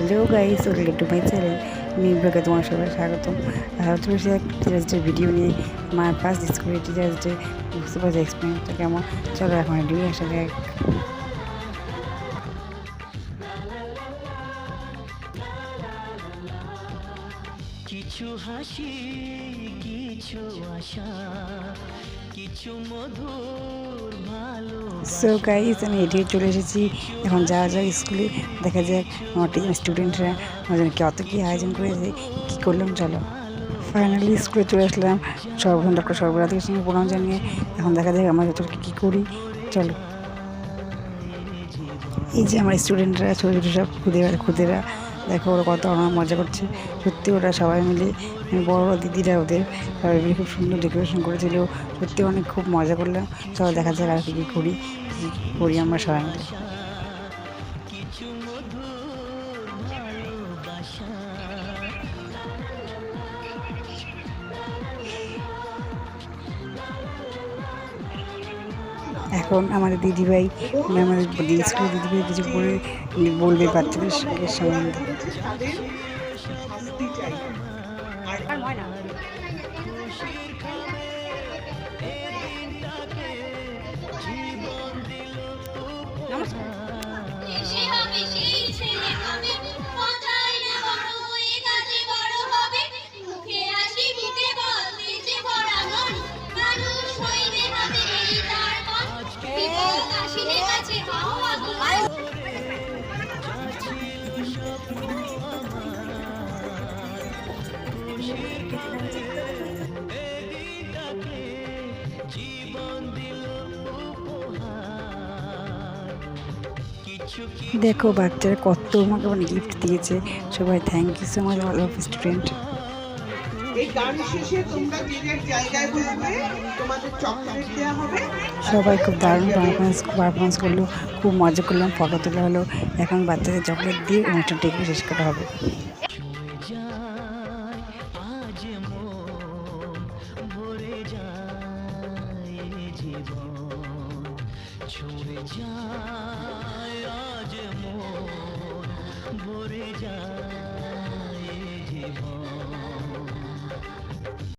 Hello guys, welcome to my channel. আমি ব্লগে তোমার সবাই স্বাগতম। চলে এসেছি এক টিচার্স ডে ভিডিও নিয়ে। আমার ফার্স্ট স্কুলের টিচার্স ডে বুঝতে পারছি এক্সপিরিয়েন্সটা কেমন। চলো এখন ভিডিও আসা যাক। কিছু হাসি, কিছু আশা, কিছু মধুর ভালো। সো গাইস, আমি এদিকে চলে এসেছি। এখন যাওয়া যাক স্কুলে, দেখা যাক আমার স্টুডেন্টরা আমাদের কত কী আয়োজন করেছে, কী করলাম। চলো ফাইনালি স্কুলে চলে আসলাম। ডক্টর সর্বরাধিকার সঙ্গে প্রণাম জানিয়ে এখন দেখা যাক আমরা যতটুকু কী করি। চলো, এই যে আমার স্টুডেন্টরা ছোটো ছোটো সব খুদেরা দেখো, ওরা কত আমার মজা করছে। সত্যি ওরা সবাই মিলে, বড় দিদিরা ওদের সবাই মিলে খুব সুন্দর ডেকোরেশন করেছিল। সত্যি অনেক খুব মজা করলাম। চলো দেখা যাক আর কী করি আমরা সবাই মিলে। কিছু মধুর ভালোবাসা। এখন আমাদের দিদিভাই, আমাদের স্কুলের দিদিভাই কিছু বলবে বাচ্চাদের সম্বন্ধে। দেখো বাচ্চারা কত আমাকে গিফট দিয়েছে। সবাই thank you so much all of student. সবাই খুব দারুণ পারফরমেন্স করলো, খুব মজা করলাম, ফটো তোলা হলো। এখন বাচ্চাদের চকলেট দিয়ে অনুষ্ঠানটা একটু শেষ করা হবে। ভরে যায় জীবন।